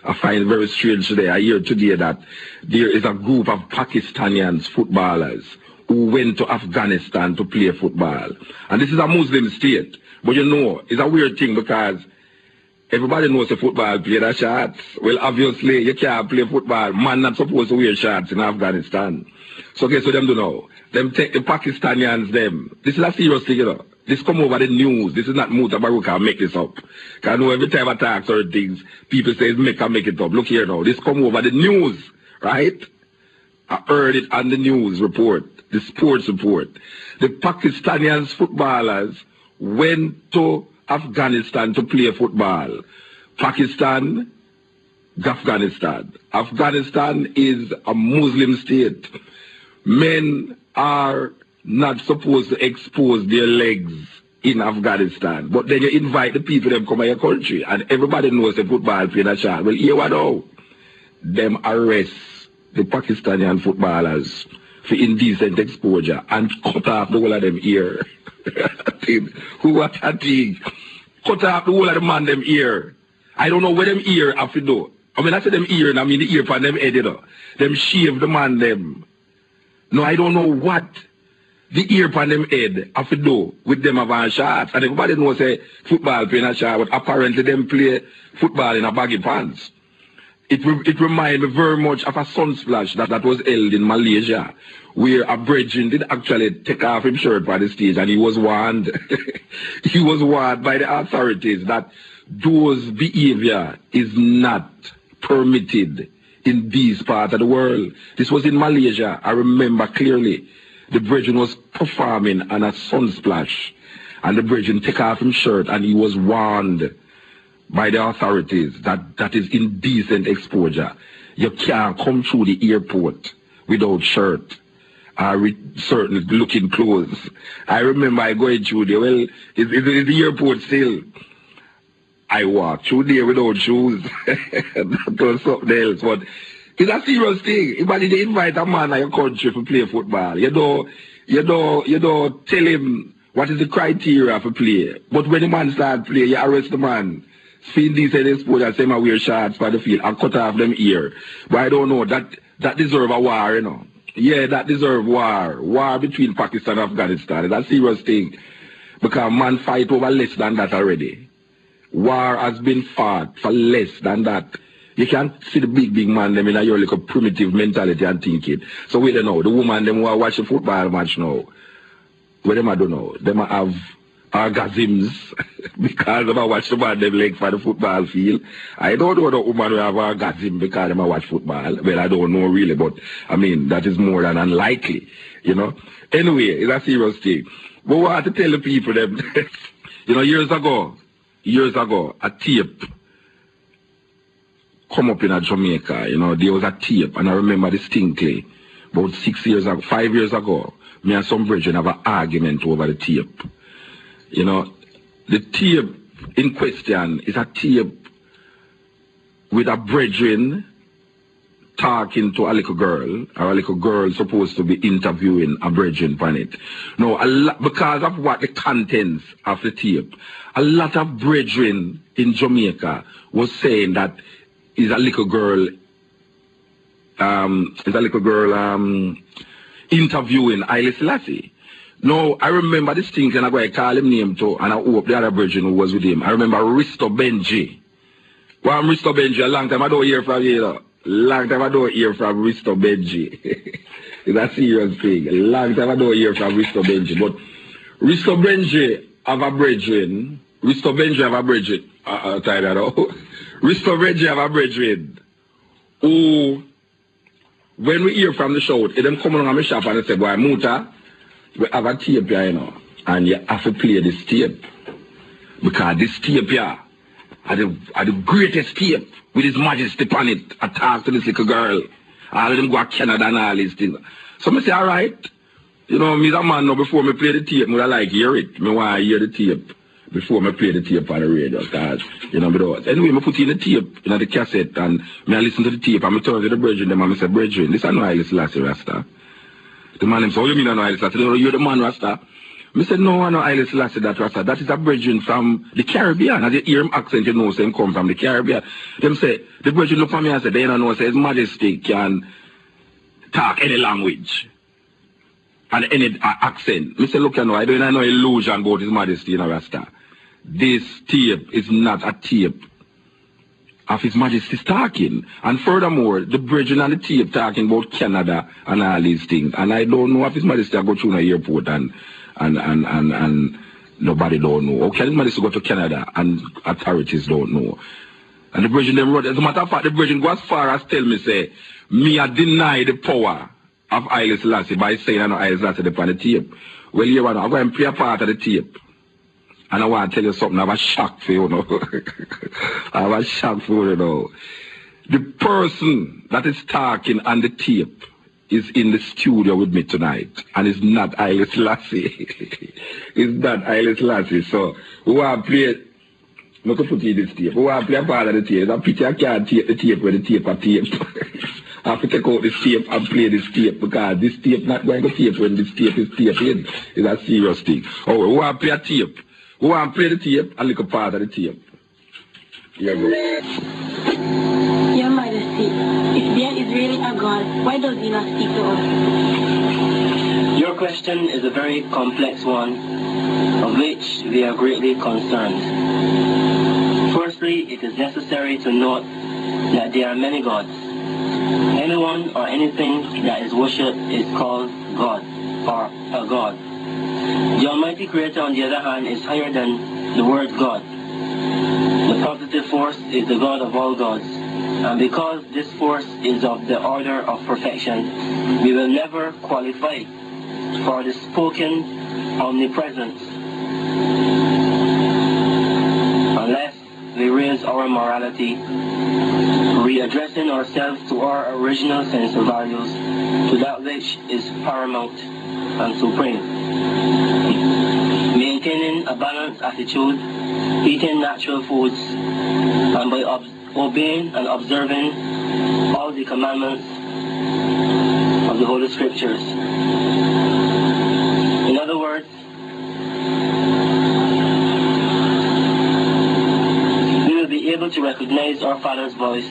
I find it very strange today. I hear today that there is a group of Pakistani footballers who went to Afghanistan to play football. And this is a Muslim state. But you know, it's a weird thing because everybody knows the football play the shots. Well, obviously, you can't play football. Man not supposed to wear shots in Afghanistan. So guess what them do now? Them take the Pakistanians, them. This is a serious thing, you know. This come over the news. This is not Muta Baruka make this up. Because I know every time I talk certain things, people say make it up. Look here now. This come over the news, right? I heard it on the news report, the sports report. The Pakistani footballers went to Afghanistan to play football. Pakistan, Afghanistan. Afghanistan is a Muslim state. Men are not supposed to expose their legs in Afghanistan. But then you invite the people them come to your country and everybody knows the football play that shot. Well, here what now? Them arrest the Pakistani footballers for indecent exposure and cut off the whole of them ear. Who what a thing? Cut off the whole of the man them ear. I don't know where them ear have to do. I mean I say them ear and I mean the ear from them head, you know. Them shave the man them. No, I don't know what the ear upon them head have to do with them having shots. And everybody knows say football playing a shot, but apparently them play football in a baggy pants. It reminds me very much of a sunsplash that was held in Malaysia, where a brethren did actually take off his shirt by the stage and he was warned. He was warned by the authorities that those behavior is not permitted in these parts of the world. This was in Malaysia. I remember clearly. The brethren was performing on a sunsplash, and the brethren take off his shirt, and he was warned by the authorities that is indecent exposure. You can't come through the airport without shirt or certain looking clothes. I remember I going through there. Well, it's the airport still. I walked through there without shoes. That was something else, but it's a serious thing. Imagine they invite a man in your country to play football. You don't tell him what is the criteria for play. But when the man starts play, you arrest the man. Spin decent exposure, say I wear shorts for the field and cut off them ear. But I don't know, that deserve a war, you know. Yeah, that deserve war. War between Pakistan and Afghanistan. It's a serious thing. Because man fight over less than that already. War has been fought for less than that. You can't see the big man them in a your like a primitive mentality and thinking. So we don't know. The woman them who are watching football match now, what them I don't know. Them have orgasms because them watch the man them leg for the football field. I don't know the woman who have orgasm because them watch football. Well, I don't know really, but I mean that is more than unlikely, you know. Anyway, it's a serious thing. But what I have to tell the people them, you know, years ago, a tape come up in Jamaica, you know, there was a tape, and I remember distinctly, about 5 years ago, me and some brethren have an argument over the tape. You know, the tape in question is a tape with a brethren talking to a little girl, or a little girl supposed to be interviewing a brethren on it. Now, because of what the contents of the tape, a lot of brethren in Jamaica was saying that is a little girl interviewing Haile Selassie. No, I remember this thing and I go call him name too, and I hope the other brethren who was with him. I remember Risto Benji. Well, I'm Risto Benji, a long time I don't hear from you. Long time I don't hear from Risto Benji. It's a serious thing. A long time I don't hear from Risto Benji. But Risto Benji have a brethren. Risto Benji have a brethren. Tie that out. Risto Benji have a brethren who, when we hear from the show, they them come along on my shop and they say, boy, Muta, we have a tape here, you know, and you have to play this tape. Because this tape here are the greatest tape with His Majesty on it. I talk to this little girl. All of them go to Canada and all these things. So I say, all right. You know, me as a man now, before me play the tape, I like hear it. I want to hear the tape before I play the tape on the radio. Because, you know, anyway, I put in the tape in the cassette and I listen to the tape and I turn to the brethren and I say, brethren, this is no Haile Selassie Rasta. The man said, oh, you mean I know Haile Selassie? You're the man Rasta. I said, no, I know Haile Selassie that Rasta. That is a brethren from the Caribbean. As you hear him accent, you know, say him come from the Caribbean. Them say, the brethren look at me and say, they don't know, say His Majesty can talk any language and any accent. I say, look, you know, I don't know illusion about His Majesty, you know, Rasta. This tape is not a tape of His Majesty's talking. And furthermore, the brethren and the tape talking about Canada and all these things. And I don't know if His Majesty go through an airport and nobody don't know. Or can His Majesty go to Canada and authorities don't know. And the brethren them wrote, as a matter of fact, the brethren go as far as tell me, say, me I deny the power of Haile Selassie by saying I know Haile Selassie upon the tape. Well, you know, I'm going to play a part of the tape. And I want to tell you something, I have a shock for you, know. I have a shock for you, know. The person that is talking on the tape is in the studio with me tonight, and it's not Haile Selassie. It's not Haile Selassie. So, we want to play, look at this tape. We want to play a part of the tape. It's a pity I can't take the tape with the tape or tape. I have to take out this tape and play this tape because this tape not going to tape when this tape is taped in. It's a serious thing. Oh, we want to play a tape. We want to play the tape and look a part of the tape. Here you go. Your Majesty, if there is really a God, why does He not speak to us? Your question is a very complex one, of which we are greatly concerned. Firstly, it is necessary to note that there are many gods. Anyone or anything that is worshipped is called God, or a God. The Almighty Creator, on the other hand, is higher than the word God. The positive force is the God of all gods. And because this force is of the order of perfection, we will never qualify for the spoken omnipresence unless we raise our morality, readdressing ourselves to our original sense of values, to that which is paramount and supreme. Maintaining a balanced attitude, eating natural foods, and by obeying and observing all the commandments of the Holy Scriptures. In other words, we will be able to recognize our Father's voice,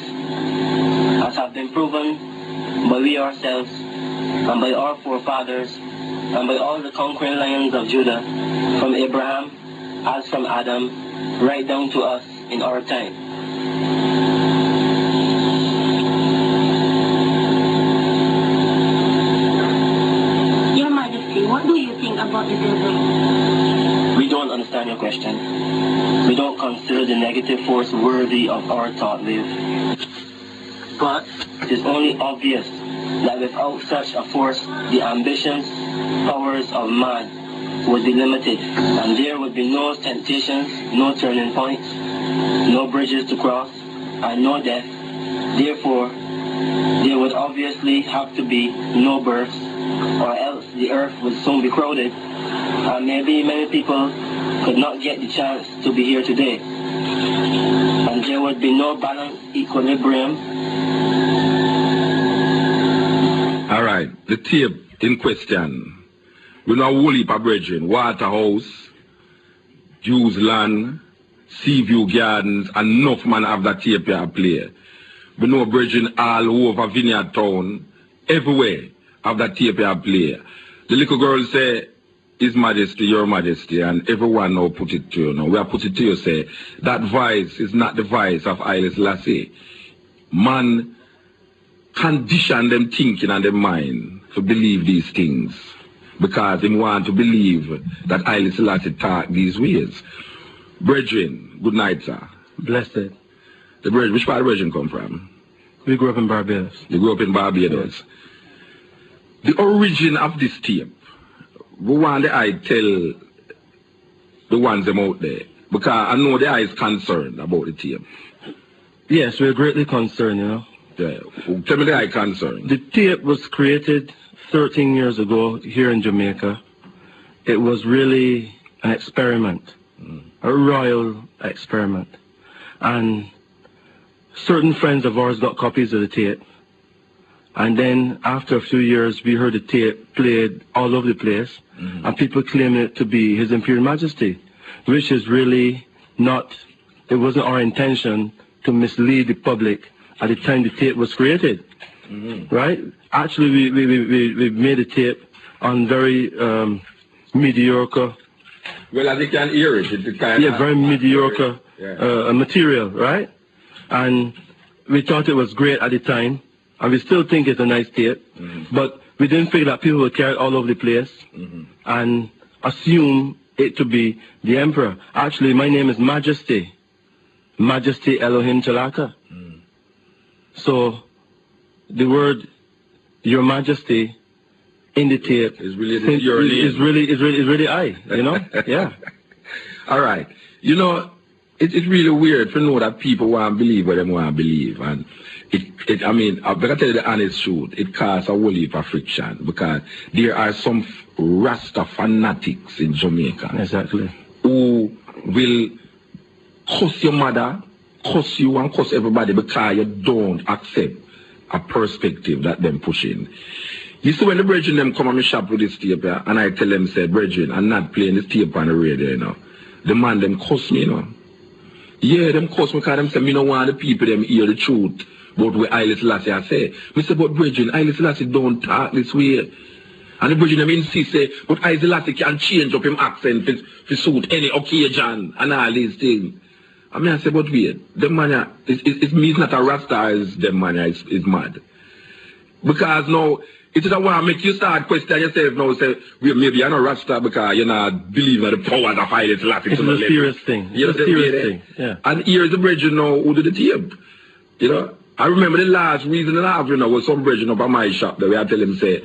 as have been proven by we ourselves and by our forefathers and by all the conquering lions of Judah, from Abraham as from Adam, right down to us in our time. Your Majesty, what do you think about the devil? We don't understand your question. We don't consider the negative force worthy of our thought wave. But it is only obvious that without such a force, the ambitions, powers of man would be limited, and there would be no temptations, no turning points, no bridges to cross, and no death. Therefore, there would obviously have to be no births, or else the earth would soon be crowded, and maybe many people could not get the chance to be here today. And there would be no balanced equilibrium. All right, the tape in question. We know whole heap of brethren, Waterhouse, Jews Land, Seaview Gardens, and enough man have that tape here play. We know brethren all over Vineyard Town, everywhere have that tape here play. The little girl say, His Majesty, Your Majesty, and everyone now put it to you now. We have put it to you, say, that voice is not the voice of Haile Selassie. Man condition them thinking and them mind to believe these things, because they want to believe that Haile Selassie talk these ways. Brethren, good night, sir. Blessed. The brethren, which part of brethren come from? We grew up in Barbados. You grew up in Barbados. Yes. The origin of this tape, we want the eye tell the ones them out there, because I know the eye is concerned about the tape. Yes, we're greatly concerned, you know. Yeah. Tell me the eye concerned. The tape was created 13 years ago here in Jamaica. It was really an experiment, a royal experiment. And certain friends of ours got copies of the tape. And then after a few years, we heard the tape played all over the place, and people claiming it to be His Imperial Majesty, which is really not, it wasn't our intention to mislead the public at the time the tape was created, right? Actually, we made a tape on very mediocre. Well, as you can hear it, it's kind of very mediocre material, right? And we thought it was great at the time, and we still think it's a nice tape, but we didn't figure that people would carry it all over the place and assume it to be the Emperor. Actually, my name is Majesty Elohim Talaka. So the word Your Majesty in the tape is really I, you know? Yeah. All right. You know, it's really weird to know that people want to believe what they want to believe. And I mean, I better tell you the honest truth. It causes a whole heap of friction because there are some Rasta fanatics in Jamaica. Exactly. Who will cuss your mother, cuss you and cuss everybody because you don't accept a perspective that them pushing. You see, when the brethren them come on my shop with this tape, and I tell them, say, brethren, I'm not playing this tape on the radio, you know. The man, them cuss me, you know. Yeah, them cuss me because them say, me don't want the people them hear the truth about what Haile Selassie I say. Me say, but brethren, Haile Selassie don't talk this way. And the brethren them insist, say, but Haile Selassie can change up him accent to suit any occasion and all these things. I mean, I say, but wait, the man, it's me, it's not a Rasta, it's them man, is mad. Because now, it is a want to make you start questioning yourself now, say, well, maybe you're not Rasta because you're not believing in the powers of Haile Selassie. It's a serious thing. It's a serious thing, yeah. And here's the brethren now who did the tape. You know, I remember the last reason and a half, you know, was some brethren up at my shop that we had to tell him, say,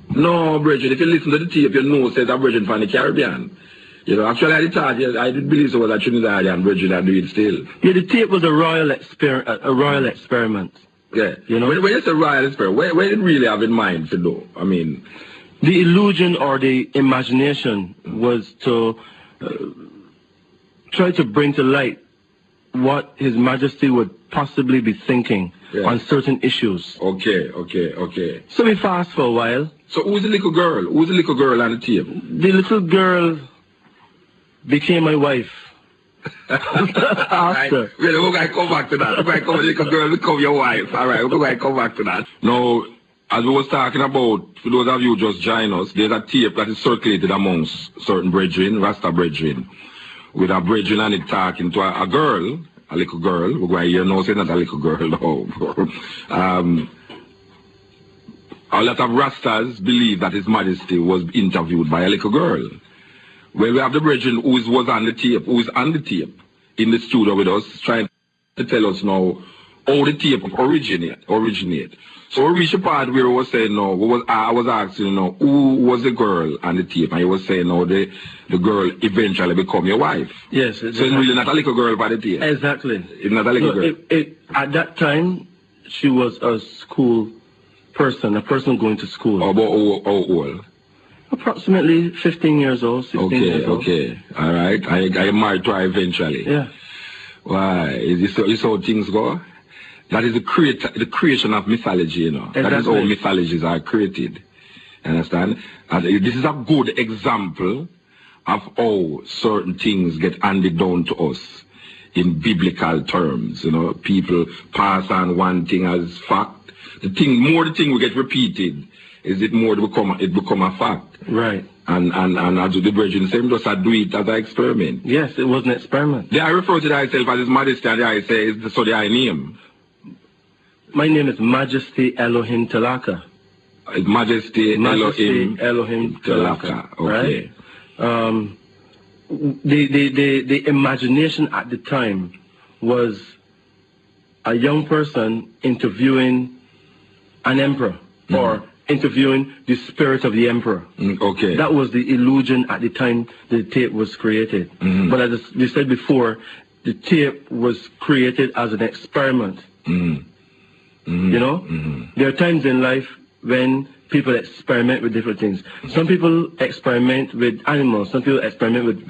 no, brethren, if you listen to the tape, you know, says a brethren from the Caribbean. You know, actually, I didn't believe it was a Trinidadian brethren that do it still. Yeah, the tape was a royal experiment. Yeah. You know? When you say royal experiment, what did it really have in mind to do? I mean... The illusion or the imagination was to try to bring to light what His Majesty would possibly be thinking on certain issues. Okay. So we fast for a while. So who's the little girl? Who's the little girl on the tape? The little girl became my wife. After. Really, we're going to come back to that. We're going to come, little girl become your wife. All right, we're going to come back to that. Now, as we was talking about, for those of you who just join us, there's a tape that is circulated amongst certain brethren, Rasta brethren, with a brethren on it talking to a girl, a little girl. We're going to hear no, say not a little girl, no. A lot of Rastas believe that His Majesty was interviewed by a little girl. Well, we have the brethren who was on the tape, in the studio with us, trying to tell us now how the tape originate. So we reached a part where we was saying, no, I was asking, who was the girl on the tape? And he was saying, no, the girl eventually become your wife. Yes. So it's really not a little girl by the tape. Exactly. It's not a little girl. At that time, she was a school person, a person going to school. How old? Approximately 15 years old, 16 years old. Okay. All right. I married to her eventually. Yeah. Why? Is how things go? That is the creation of mythology, you know. Exactly. That is how mythologies are created. You understand? And this is a good example of how certain things get handed down to us in biblical terms. You know, people pass on one thing as fact. The thing will get repeated. Is it more it become a fact? Right. And as the brethren say, just do it as an experiment. Yes, it was an experiment. I refer to myself as His Majesty, and I say, so the I name. My name is Majesty Elohim Talaka. Majesty Elohim Talaka. Okay. Right? The imagination at the time was a young person interviewing an emperor or interviewing the spirit of the emperor. Okay. That was the illusion at the time the tape was created. But as we said before, the tape was created as an experiment. You know? There are times in life when people experiment with different things. Some people experiment with animals. Some people experiment with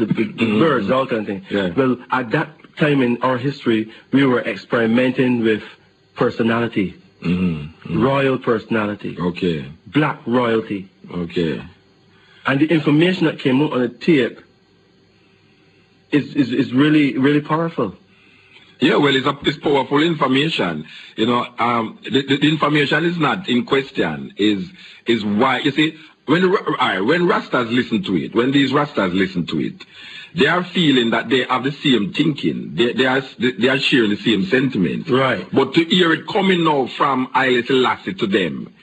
birds, all kind of things. Yeah. Well, at that time in our history, we were experimenting with personality. royal personality. Okay. Black royalty. Okay. And the information that came out on the tape is really, really powerful. Yeah, well, it's powerful information. You know, the information is not in question. Is why, you see, when Rastas listen to it, when these Rastas listen to it, they are feeling that they have the same thinking. They are sharing the same sentiments. Right. But to hear it coming now from Haile Selassie to them,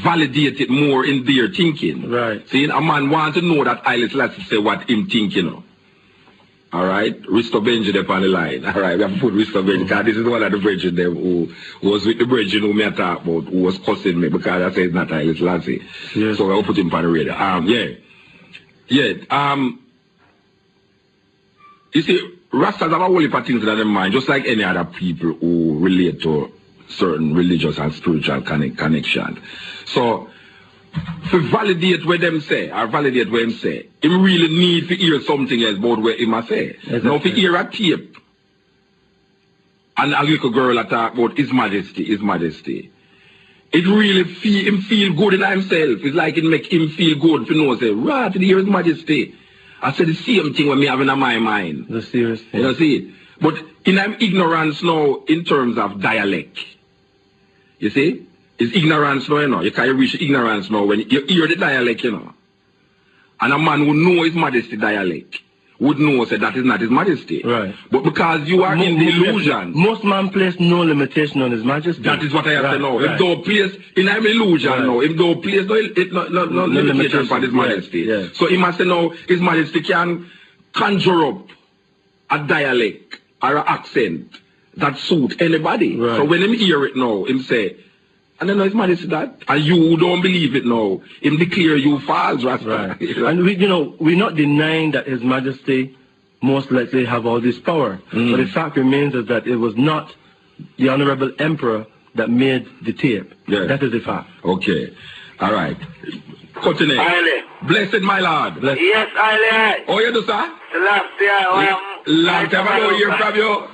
validate it more in their thinking. Right. See, a man wants to know that Haile Selassie say what him think, you know. All right, Risto Benji there on the line. All right, we have to put Risto Benji, because this is one of the brethren them who was with the brethren who me I talk about, who was cussing me because I said it's not Haile Selassie. Yes. So I'll put him on the radio. You see, Rastas have a whole heap of things in their mind, just like any other people who relate to certain religious and spiritual connection. So, to validate what them say, or validate what him say, him really need to hear something else about what him say. Exactly. Now, if he hear a tape, and a little girl talk about His Majesty, it really feel good in himself. It's like it make him feel good to know, say, right, to hear His Majesty. I said the same thing when me having in my mind. The serious thing. You know, see? But in I'm ignorance now in terms of dialect. You see? It's ignorance now, you know. You can't reach ignorance now when you hear the dialect, you know. And a man who know His Majesty dialect would know say that is not His Majesty. Right. But because you are in the illusion. Most man place no limitation on His Majesty. That is what I have to know. Right. If thou place in an illusion now, if thou place no limitation for His Majesty. Yes. So he must say now His Majesty can conjure up a dialect or an accent that suit anybody. Right. So when him hear it now, him say, and then His Majesty that, and you don't believe it now, him declare you false, Rasta. Right. And we're not denying that His Majesty most likely have all this power. But the fact remains is that it was not the Honorable Emperor that made the tape. Yeah. That is the fact. Okay. All right. Continue. Haile. Blessed my Lord. Blessed. Yes, Haile. Oh, you do, sir? Long time ago hear from you.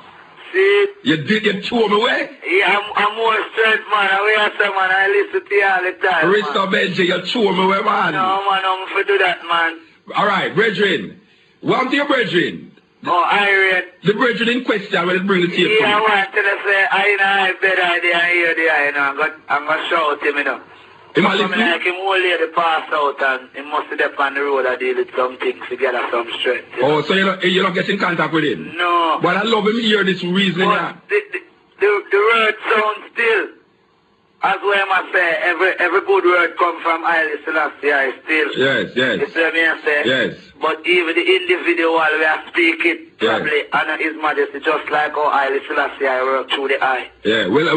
See? You threw me away? Yeah, I'm more straight, man. I listen to you all the time. Risto Benji, you threw me away, man. No, man, I'm for do that, man. All right, brethren. Welcome to your brethren. Oh, Irene. The brethren in question when it bring the tape. Yeah, I want to say, I know better idea and hear the eye, you know. I'm going to shout him, you know. Him a Something listen? like him whole lady pass out and he must be up on the road and deal with some things together, some strength. You know? Oh, so you're not getting in contact with him? No. But I love him hear this reasoning. But the word sounds still, as well must say, every good word come from Haile Selassie still. Yes, yes. You see what I say? Yes. But even the individual we are speaking, probably honor His Majesty, just like how Haile Selassie work through the eye. Yeah, well,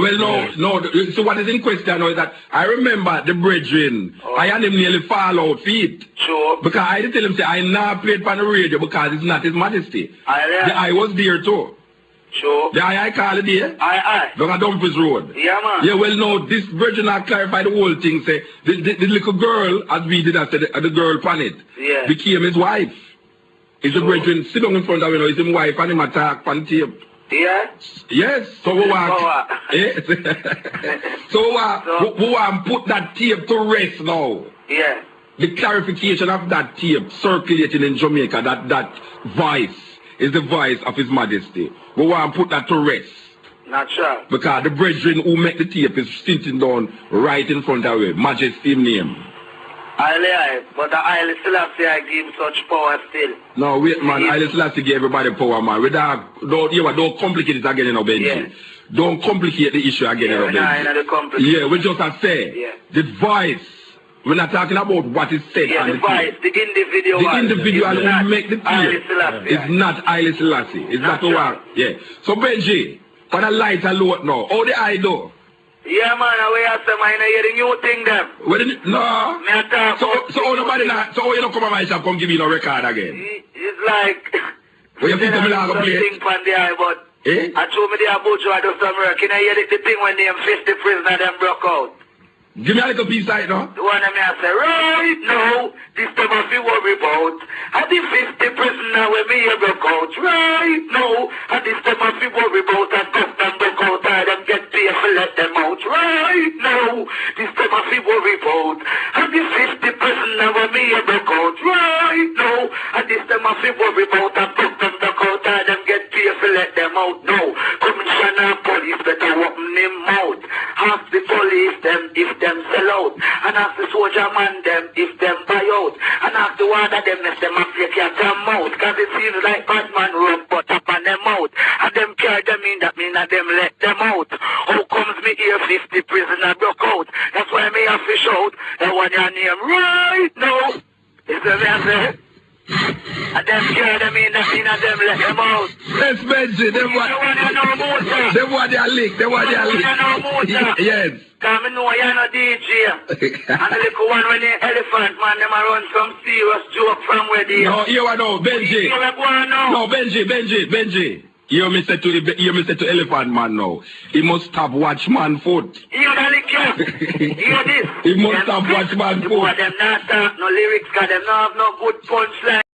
no. So what is in question now is that I remember the brethren, I and him nearly fall out feet. Sure. Because I did tell him, say, I now played on the radio because it's not His Majesty. The eye was there too. Sure. The eye I call it there. Aye. Down at Dumfries Road. Yeah, man. Yeah, well, no, this virgin I clarify the whole thing. Say, the little girl, as we did, I said, the girl pan it, Yeah. became his wife. Is the virgin sit down in front of him, is his wife, and him attack pan tape. Yeah? Yes, so we want, yes. So we want put that tape to rest now. Yeah. The clarification of that tape circulating in Jamaica, that voice is the voice of His Majesty. We want to put that to rest. Not sure. Because the brethren who make the tape is sitting down right in front of him. Majesty name. Haile, but the Haile Selassie give him such power still. No, wait, man. Haile Selassie give everybody power, man. Don't complicate it again, you know, Benji. Yeah. Don't complicate the issue again, you know, Benji. Yeah, we just have to say, the voice. We're not talking about what is said on the voice, the individual. The individual who make the tape. It's not Haile Selassie. It's not the one. Yeah. So, Benji, for the lighter load now, how the eye do? Yeah, man, we have some, I hear the new thing them. No. So nobody not, so you don't come on my shop, come give me no record again. It's like, well, you think I'm not going to play it? From the eye, but I told me the Abuja do some work. You know, hear the thing when they fist the prisoner, them broke out. Give me a little piece of it now. The one I say, right now, this time I feel worry about. At the 50 prisoner where me a broke out. Right now, at this time I feel worry about. I cut them broke out, I them get paid for let them out. Right now, this time I feel worry about. At the 50 prisoner where me a broke out. Right now, at this time I feel worry about. I cut them broke out, I them get paid for let them out. No, commissioner police better open him mouth. Ask the police them if them sell out. And ask the soldier man them if them buy out. And ask the water them if them have to catch them out. Cause it seems like bad man rub butt up on them out. And them carry them in, that mean that them let them out. How comes me here 50 prisoner broke out? That's why me have fish out. That one your name right now. Is the man there? And them carry them in, that mean that them let them out. Let's mention them what them what they are lick. Them what they are lick. Yes. Cause me know you're not DJ. And the little one when the elephant man, them a run some serious joke from where they No, you are no, Benji. No, Benji. You me say to elephant man now. He must have watchman foot. You the lick Hear this. He must have watchman foot. Them not talk no lyrics, cause them not have no good punchline.